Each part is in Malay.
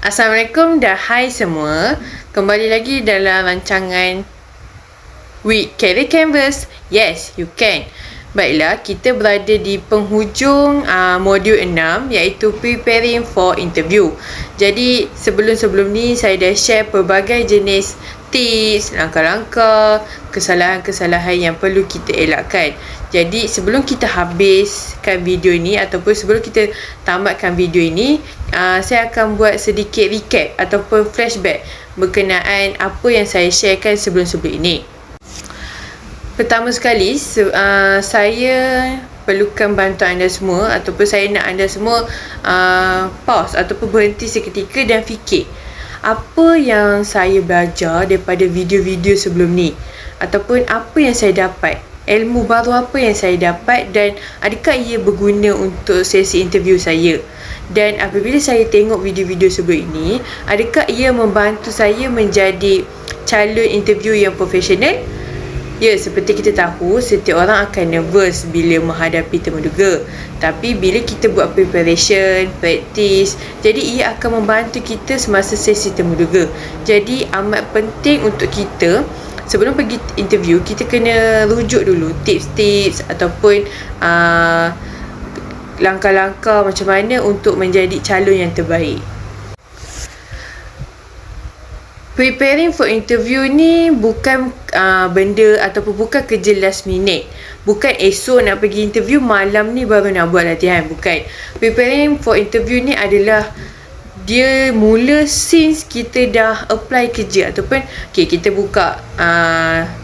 Assalamualaikum dan hai semua. Kembali lagi dalam rancangan Week Career Canvas. Yes, you can. Baiklah, kita berada di penghujung modul 6 iaitu Preparing for Interview. Jadi sebelum ni saya dah share pelbagai jenis tips, langkah-langkah, kesalahan-kesalahan yang perlu kita elakkan. Jadi sebelum kita habiskan video ini ataupun sebelum kita tamatkan video ini, saya akan buat sedikit recap ataupun flashback berkenaan apa yang saya sharekan sebelum-sebelum ini. Pertama sekali, saya perlukan bantuan anda semua ataupun saya nak anda semua pause ataupun berhenti seketika dan fikir apa yang saya belajar daripada video-video sebelum ni, ataupun apa yang saya dapat, ilmu baru apa yang saya dapat, dan adakah ia berguna untuk sesi interview saya. Dan apabila saya tengok video-video sebelum ini, adakah ia membantu saya menjadi calon interview yang profesional? Ya, seperti kita tahu, setiap orang akan nervous bila menghadapi temuduga. Tapi bila kita buat preparation, practice, jadi ia akan membantu kita semasa sesi temuduga. Jadi amat penting untuk kita, sebelum pergi interview, kita kena rujuk dulu tips-tips ataupun langkah-langkah macam mana untuk menjadi calon yang terbaik. Preparing for interview ni bukan benda ataupun bukan kerja last minute. Bukan esok nak pergi interview, malam ni baru nak buat latihan. Bukan. Preparing for interview ni adalah dia mula since kita dah apply kerja ataupun kita buka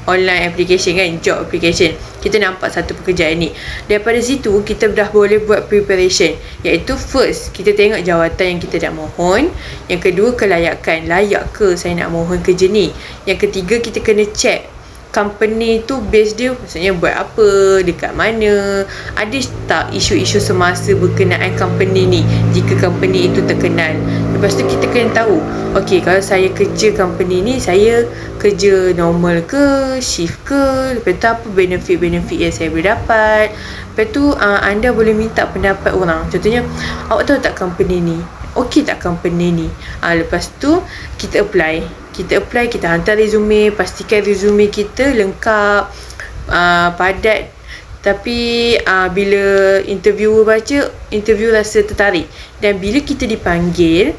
online application kan, job application. Kita nampak satu pekerjaan ni. Daripada situ kita dah boleh buat preparation, iaitu first kita tengok jawatan yang kita nak mohon. Yang kedua, kelayakan, layak ke saya nak mohon kerja ni. Yang ketiga, kita kena check company tu base dia, maksudnya buat apa, dekat mana, ada tak isu-isu semasa berkenaan company ni jika company itu terkenal. Lepas tu kita kena tahu, kalau saya kerja company ni, saya kerja normal ke, shift ke, lepas tu apa benefit-benefit yang saya boleh dapat. Lepas tu anda boleh minta pendapat orang. Contohnya, awak tahu tak company ni, okey tak company ni. Lepas tu kita apply, kita hantar resume, pastikan resume kita lengkap, padat. Tapi bila interviewer baca, interview rasa tertarik, dan bila kita dipanggil,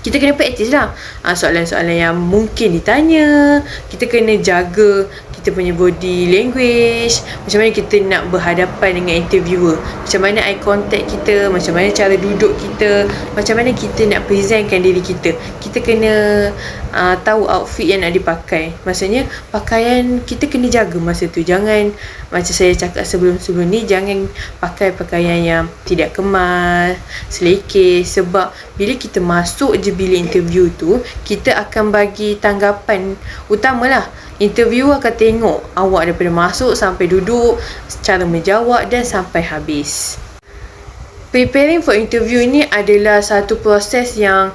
kita kena practice lah soalan-soalan yang mungkin ditanya. Kita kena jaga kita punya body language, macam mana kita nak berhadapan dengan interviewer, macam mana eye contact kita, macam mana cara duduk kita, macam mana kita nak presentkan diri kita. Kita kena tahu outfit yang nak dipakai. Maksudnya pakaian kita kena jaga masa tu. Jangan, macam saya cakap sebelum-sebelum ni, jangan pakai pakaian yang tidak kemas, selekeh. Sebab bila kita masuk je bilik interview tu, kita akan bagi tanggapan utamalah. Interviewer akan tengok awak daripada masuk sampai duduk, cara menjawab dan sampai habis. Preparing for interview ni adalah satu proses yang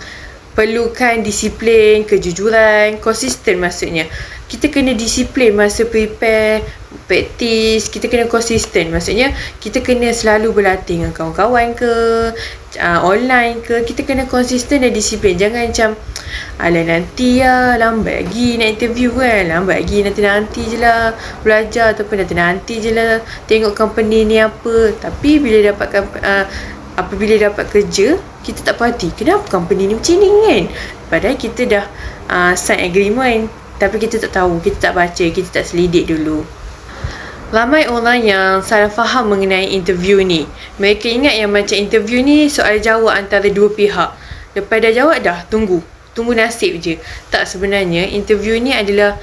perlukan disiplin, kejujuran, konsisten maksudnya. Kita kena disiplin masa prepare, practice, kita kena konsisten. Maksudnya kita kena selalu berlatih dengan kawan-kawan ke, online ke. Kita kena konsisten dan disiplin. Jangan macam, nanti lambat lagi nak interview kan, lambat lagi, nanti je lah belajar, ataupun nanti je lah tengok company ni apa. Tapi bila apabila dapat kerja, kita tak perhati kenapa company ni macam ni kan. Padahal kita dah sign agreement, tapi kita tak tahu, kita tak baca, kita tak selidik dulu. Ramai orang yang salah faham mengenai interview ni. Mereka ingat yang macam interview ni soal jawab antara dua pihak. Lepas dah jawab dah, tunggu nasib je. Tak, sebenarnya interview ni adalah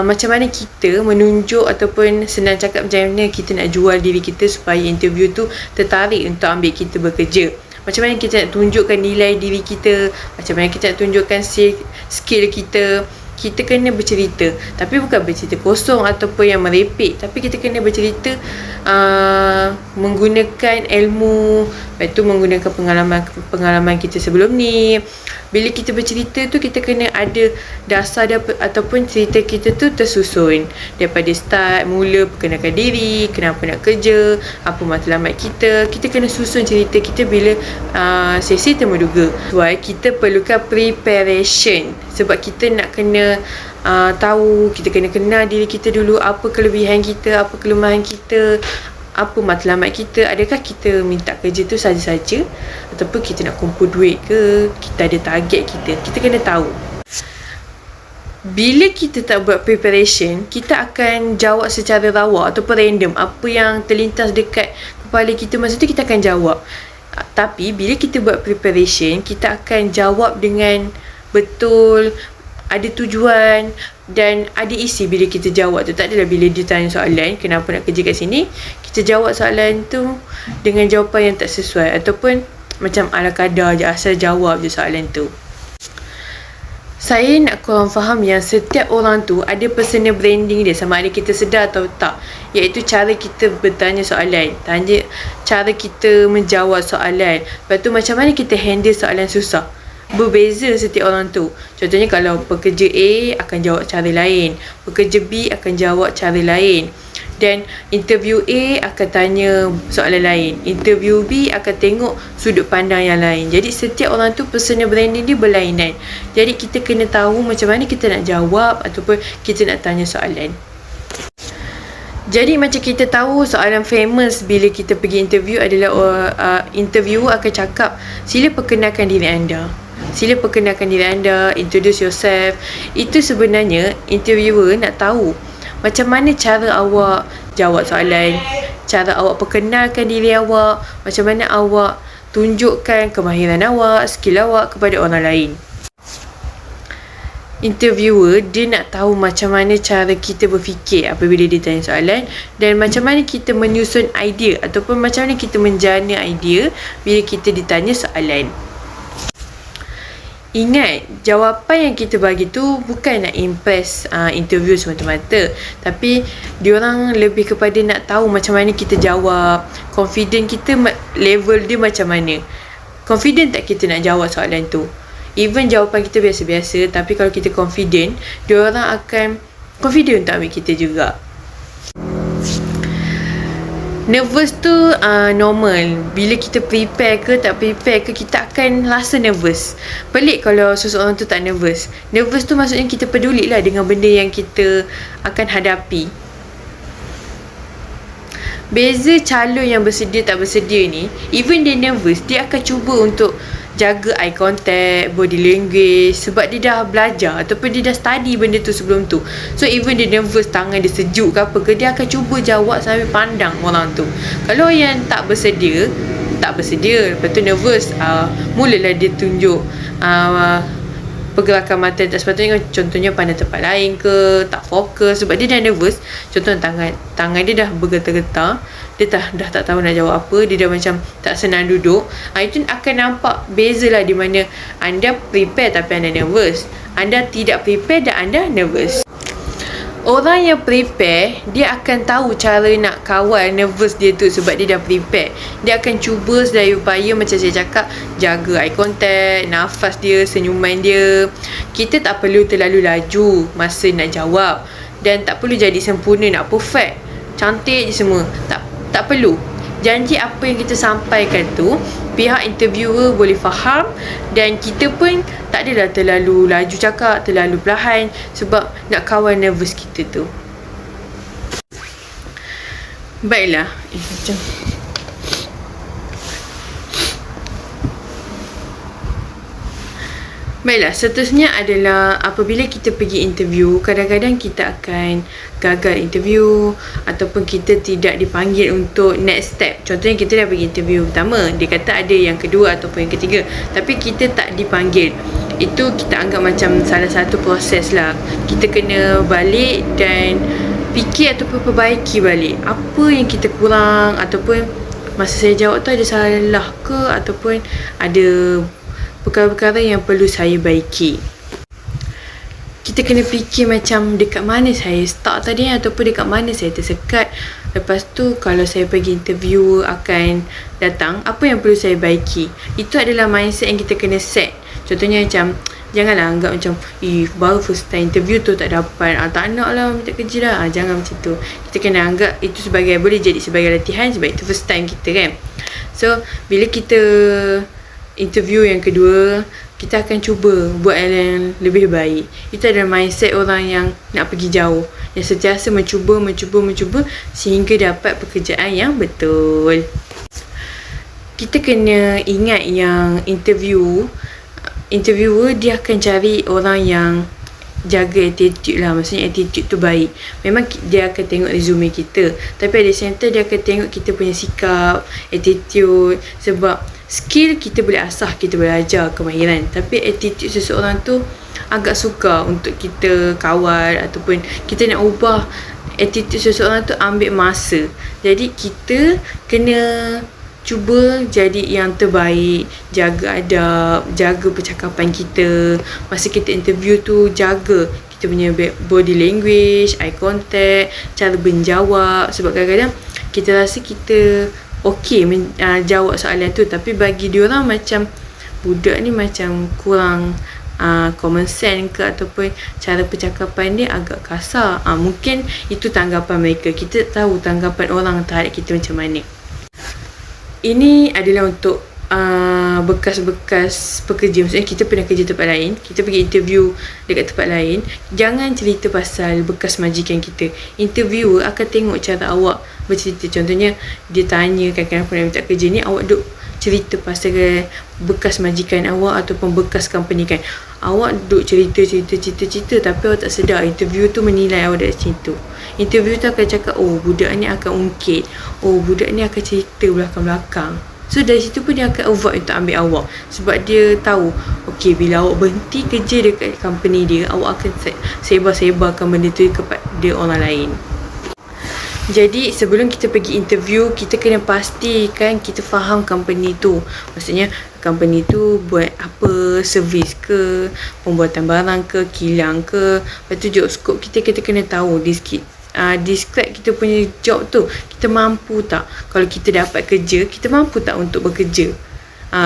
macam mana kita menunjuk, ataupun senang cakap, macam mana kita nak jual diri kita supaya interview tu tertarik untuk ambil kita bekerja. Macam mana kita nak tunjukkan nilai diri kita, macam mana kita nak tunjukkan skill kita. Kita kena bercerita, tapi bukan bercerita kosong ataupun yang merepek, tapi kita kena bercerita menggunakan ilmu, lepas tu menggunakan pengalaman kita sebelum ni. Bila kita bercerita tu, kita kena ada dasar ataupun cerita kita tu tersusun daripada start, mula perkenalkan diri, kenapa nak kerja, apa matlamat kita. Kita kena susun cerita kita bila sesi temuduga. Why kita perlukan preparation, sebab kita nak kena tahu, kita kena kenal diri kita dulu, apa kelebihan kita, apa kelemahan kita, apa matlamat kita. Adakah kita minta kerja tu saja-saja, ataupun kita nak kumpul duit ke, kita ada target kita kena tahu. Bila kita tak buat preparation, kita akan jawab secara rawak ataupun random. Apa yang terlintas dekat kepala kita masa tu, kita akan jawab. Tapi bila kita buat preparation, kita akan jawab dengan betul, ada tujuan dan ada isi bila kita jawab tu. Tak adalah bila dia tanya soalan, kenapa nak kerja kat sini, kita jawab soalan tu dengan jawapan yang tak sesuai, ataupun macam ala kadar je, asal jawab je soalan tu. Saya nak korang faham yang setiap orang tu ada personal branding dia, sama ada kita sedar atau tak, iaitu cara kita bertanya soalan, cara kita menjawab soalan. Lepas tu macam mana kita handle soalan susah, berbeza setiap orang tu. Contohnya kalau pekerja A akan jawab cara lain, pekerja B akan jawab cara lain, dan interview A akan tanya soalan lain, interview B akan tengok sudut pandang yang lain. Jadi setiap orang tu personal branding dia berlainan. Jadi kita kena tahu macam mana kita nak jawab ataupun kita nak tanya soalan. Jadi macam kita tahu soalan famous bila kita pergi interview adalah interviewer akan cakap, sila perkenalkan diri anda. Sila perkenalkan diri anda, introduce yourself. Itu sebenarnya interviewer nak tahu macam mana cara awak jawab soalan, cara awak perkenalkan diri awak, macam mana awak tunjukkan kemahiran awak, skill awak kepada orang lain. Interviewer dia nak tahu macam mana cara kita berfikir apabila dia tanya soalan, dan macam mana kita menyusun idea ataupun macam mana kita menjana idea bila kita ditanya soalan. Ingat, jawapan yang kita bagi tu bukan nak impress interview semata-mata, tapi diorang lebih kepada nak tahu macam mana kita jawab, confident kita level dia macam mana, confident tak kita nak jawab soalan tu. Even jawapan kita biasa-biasa, tapi kalau kita confident, diorang akan confident untuk ambil kita juga. Nervous tu normal. Bila kita prepare ke tak prepare ke, kita akan rasa nervous. Pelik kalau seseorang tu tak nervous. Nervous tu maksudnya kita peduli lah dengan benda yang kita akan hadapi. Beza calon yang bersedia tak bersedia ni, even dia nervous, dia akan cuba untuk jaga eye contact, body language, sebab dia dah belajar ataupun dia dah study benda tu sebelum tu. So even dia nervous, tangan dia sejuk ke apa ke, dia akan cuba jawab sambil pandang orang tu. Kalau yang tak bersedia, lepas tu nervous, mulalah dia tunjuk pergerakan mata tak sepatutnya. Contohnya pandang tempat lain ke, tak fokus sebab dia dah nervous. Contohnya tangan dia dah bergetar-getar, dia dah tak tahu nak jawab apa, dia dah macam tak senang duduk. Itu akan nampak beza lah, di mana anda prepare tapi anda nervous, anda tidak prepare dan anda nervous. Orang yang prepare, dia akan tahu cara nak kawal nervous dia tu sebab dia dah prepare. Dia akan cuba sedaya upaya, macam saya cakap, jaga eye contact, nafas dia, senyuman dia. Kita tak perlu terlalu laju masa nak jawab, dan tak perlu jadi sempurna, nak perfect, cantik je semua. Tak perlu. Janji apa yang kita sampaikan tu, pihak interviewer boleh faham, dan kita pun tak adalah terlalu laju cakap, terlalu perlahan, sebab nak kawal nervous kita tu. Baiklah, Baiklah, seterusnya adalah apabila kita pergi interview, kadang-kadang kita akan gagal interview ataupun kita tidak dipanggil untuk next step. Contohnya kita dah pergi interview pertama, dia kata ada yang kedua ataupun yang ketiga, tapi kita tak dipanggil. Itu kita anggap macam salah satu proses lah. Kita kena balik dan fikir ataupun perbaiki balik apa yang kita kurang, ataupun masa saya jawab tu ada salah ke, ataupun ada perkara-perkara yang perlu saya baiki. Kita kita kena fikir macam dekat mana saya stuck tadi ataupun dekat mana saya tersekat. Lepas tu kalau saya pergi interview akan datang, apa yang perlu saya baiki. Itu adalah mindset yang kita kena set. Contohnya macam, janganlah anggap macam baru first time interview tu tak dapat, tak nak lah minta kerja dah. Jangan macam tu. Kita kena anggap itu sebagai, boleh jadi sebagai latihan sebab itu first time kita kan. So bila kita interview yang kedua, kita akan cuba buat yang lebih baik. Itu adalah mindset orang yang nak pergi jauh, yang sentiasa mencuba sehingga dapat pekerjaan yang betul. Kita kena ingat yang interviewer dia akan cari orang yang jaga attitude lah. Maksudnya attitude tu baik. Memang dia akan tengok resume kita, tapi ada center dia akan tengok kita punya sikap, attitude. Sebab skill kita boleh asah, kita boleh ajar kemahiran, tapi attitude seseorang tu agak sukar untuk kita kawal, ataupun kita nak ubah attitude seseorang tu ambil masa. Jadi kita kena cuba jadi yang terbaik, jaga adab, jaga percakapan kita masa kita interview tu, jaga kita punya body language, eye contact, cara menjawab. Sebab kadang-kadang kita rasa kita okey jawab soalan tu, tapi bagi diorang macam budak ni macam kurang common sense ke, ataupun cara percakapan dia agak kasar. Mungkin itu tanggapan mereka. Kita tahu tanggapan orang terhadap kita macam mana. Ini adalah untuk bekas-bekas pekerja. Maksudnya kita pernah kerja tempat lain, kita pergi interview dekat tempat lain. Jangan cerita pasal bekas majikan kita. Interviewer akan tengok cara awak bercerita. Contohnya dia tanya kenapa nak minta kerja ni, awak duk cerita pasal bekas majikan awak ataupun bekas company kan. Awak duk cerita tapi awak tak sedar interview tu menilai awak dari situ. Interview tu akan cakap, budak ni akan ungkit, budak ni akan cerita belakang-belakang. So dari situ pun dia akan avoid untuk ambil awak. Sebab dia tahu, bila awak berhenti kerja dekat company dia, awak akan sebar-sebarkan benda tu kepada orang lain. Jadi sebelum kita pergi interview, kita kena pastikan kita faham company tu. Maksudnya company tu buat apa, servis ke, pembuatan barang ke, kilang ke. Lepas tu job scope kita kena tahu. Describe kita punya job tu, kita mampu tak? Kalau kita dapat kerja, kita mampu tak untuk bekerja?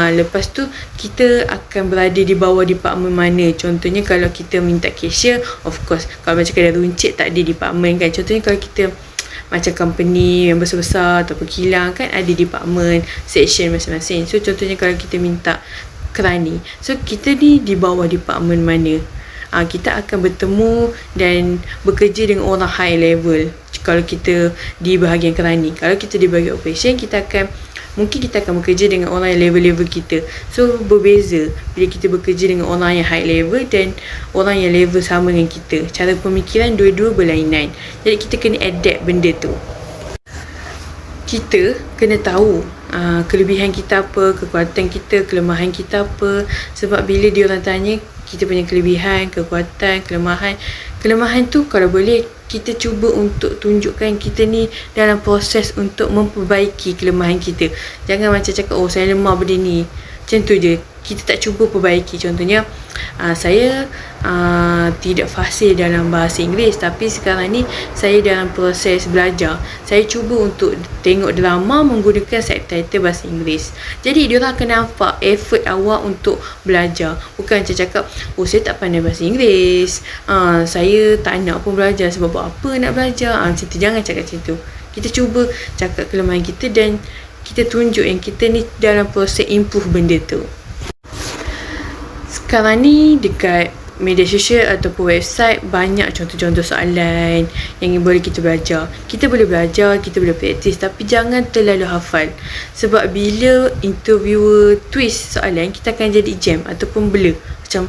Lepas tu kita akan berada di bawah department mana. Contohnya kalau kita minta cashier, of course kalau macam kedai runcit tak ada department kan. Contohnya kalau kita macam company yang besar-besar ataupun kilang kan, ada department, section masing-masing. So contohnya kalau kita minta kerani, so kita ni di bawah department mana. Kita akan bertemu dan bekerja dengan orang high level kalau kita di bahagian kerani. Kalau kita di bahagian operation, mungkin kita akan bekerja dengan orang yang level-level kita. So berbeza bila kita bekerja dengan orang yang high level dan orang yang level sama dengan kita. Cara pemikiran dua-dua berlainan. Jadi kita kena adapt benda tu. Kita kena tahu kelebihan kita apa, kekuatan kita, kelemahan kita apa. Sebab bila dia orang tanya kita punya kelebihan, kekuatan, kelemahan tu kalau boleh kita cuba untuk tunjukkan kita ni dalam proses untuk memperbaiki kelemahan kita. Jangan macam cakap, saya lemah benda ni, macam tu je, kita tak cuba perbaiki. Contohnya saya tidak fasih dalam bahasa Inggeris, tapi sekarang ni saya dalam proses belajar. Saya cuba untuk tengok drama menggunakan subtitle bahasa Inggeris. Jadi diorang akan nampak effort awak untuk belajar. Bukan macam cakap, saya tak pandai bahasa Inggeris, saya tak nak pun belajar, sebab buat apa nak belajar. Macam tu, jangan cakap macam tu. Kita cuba cakap kelemahan kita dan kita tunjuk yang kita ni dalam proses improve benda tu. Sekarang ni dekat media sosial ataupun website banyak contoh-contoh soalan yang boleh kita belajar. Kita boleh belajar, kita boleh praktis, tapi jangan terlalu hafal. Sebab bila interviewer twist soalan, kita akan jadi jam ataupun blur. Macam,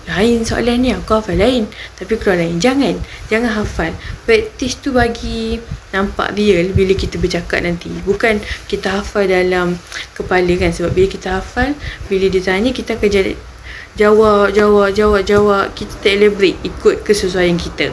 lain soalan ni, aku hafal lain, tapi keluar lain. Jangan hafal. Praktis tu bagi nampak real bila kita bercakap nanti. Bukan kita hafal dalam kepala kan. Sebab bila kita hafal, bila dia tanya, kita akan jadi jawab. Kita tak elaborate ikut kesesuaian kita.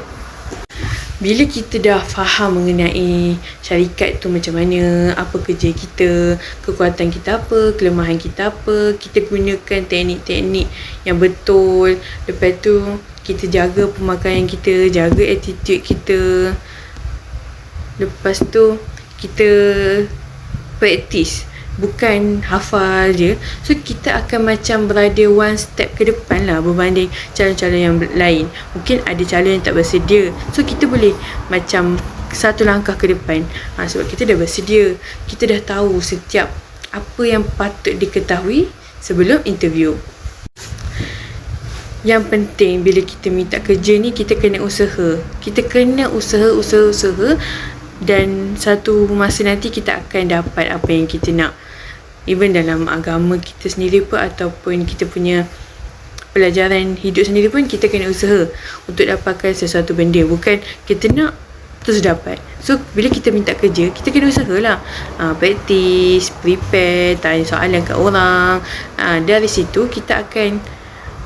Bila kita dah faham mengenai syarikat tu macam mana, apa kerja kita, kekuatan kita apa, kelemahan kita apa, kita gunakan teknik-teknik yang betul. Lepas tu kita jaga pemakaian kita, jaga attitude kita. Lepas tu kita practice, bukan hafal je. So kita akan macam berada one step ke depan lah berbanding calon-calon yang lain. Mungkin ada calon yang tak bersedia, so kita boleh macam satu langkah ke depan. Sebab kita dah bersedia, kita dah tahu setiap apa yang patut diketahui sebelum interview. Yang penting bila kita minta kerja ni, kita kena usaha. Kita kena usaha. Dan satu masa nanti kita akan dapat apa yang kita nak. Even dalam agama kita sendiri pun, ataupun kita punya pelajaran hidup sendiri pun, kita kena usaha untuk dapatkan sesuatu benda. Bukan kita nak terus dapat. So bila kita minta kerja, kita kena usahalah. Practice, prepare, tanya soalan kat orang. Dari situ kita akan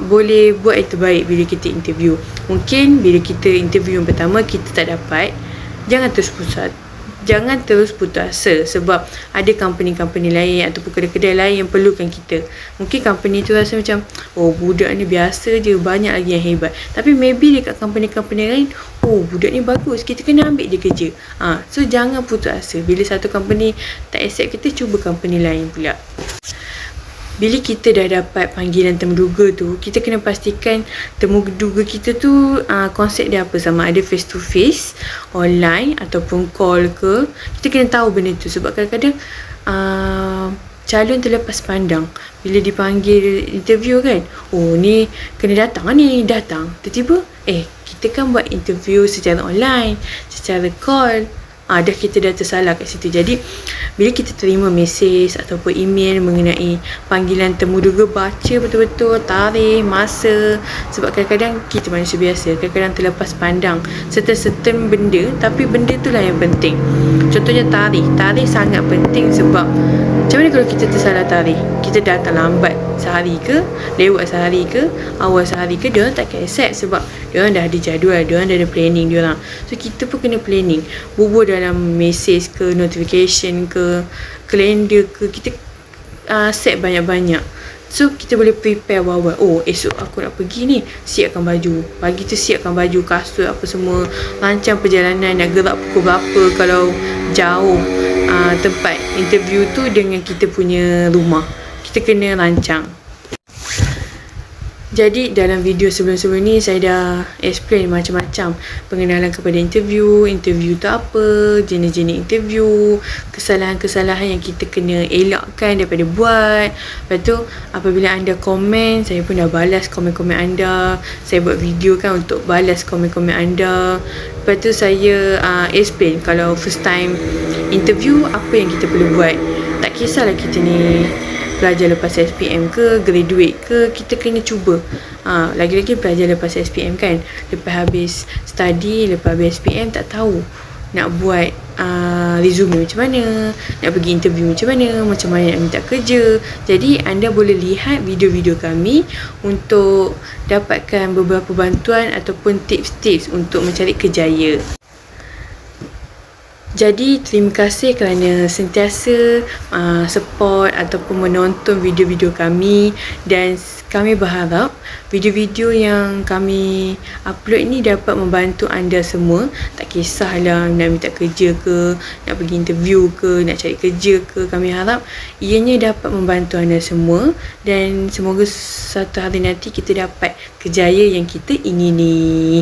boleh buat yang terbaik bila kita interview. Mungkin bila kita interview yang pertama kita tak dapat, jangan terus putus asa. Sebab ada company-company lain ataupun kedai-kedai lain yang perlukan kita. Mungkin company tu rasa macam, oh budak ni biasa je, banyak lagi yang hebat. Tapi maybe dekat company-company lain, oh budak ni bagus, kita kena ambil dia kerja. So jangan putus asa. Bila satu company tak accept kita, cuba company lain pula. Bila kita dah dapat panggilan temuduga tu, kita kena pastikan temuduga kita tu konsep dia apa, sama ada face to face, online ataupun call ke. Kita kena tahu benda tu. Sebab kadang-kadang calon terlepas pandang bila dipanggil interview kan. Oh ni kena datang ni, datang. Tiba-tiba kita kan buat interview secara online, secara call. Dah kita dah tersalah kat situ. Jadi bila kita terima mesej ataupun email mengenai panggilan temuduga, baca betul-betul tarikh, masa. Sebab kadang-kadang kita manusia biasa, kadang-kadang terlepas pandang certain benda, tapi benda tu lah yang penting. Contohnya tarikh sangat penting. Sebab macam mana kalau kita tersalah tarikh, kita datang lambat sehari ke, lewat sehari ke, awal sehari ke, diorang takkan accept. Sebab diorang dah ada jadual, diorang dah ada planning diorang. So kita pun kena planning, bubuh dalam mesej ke, notification ke, kalender ke, kita set banyak-banyak. So kita boleh prepare awal-awal. Oh esok aku nak pergi ni, siapkan baju. Pagi tu siapkan baju, kasut apa semua, rancang perjalanan, nak gerak pukul berapa kalau jauh tempat interview tu dengan kita punya rumah. Kita kena rancang. Jadi dalam video sebelum-sebelum ni saya dah explain macam-macam pengenalan kepada interview tu apa, jenis-jenis interview, kesalahan-kesalahan yang kita kena elakkan daripada buat. Lepas tu apabila anda komen, saya pun dah balas komen-komen anda. Saya buat video kan untuk balas komen-komen anda. Lepas tu saya explain kalau first time interview apa yang kita perlu buat. Tak kisahlah kita ni pelajar lepas SPM ke, graduate ke, kita kena cuba. Lagi-lagi pelajar lepas SPM kan, lepas habis study, lepas habis SPM, tak tahu nak buat resume macam mana, nak pergi interview macam mana nak minta kerja. Jadi anda boleh lihat video-video kami untuk dapatkan beberapa bantuan ataupun tips-tips untuk mencari kerjaya. Jadi terima kasih kerana sentiasa support ataupun menonton video-video kami. Dan kami berharap video-video yang kami upload ni dapat membantu anda semua. Tak kisahlah nak minta kerja ke, nak pergi interview ke, nak cari kerja ke. Kami harap ianya dapat membantu anda semua. Dan semoga satu hari nanti kita dapat kerjaya yang kita ingini.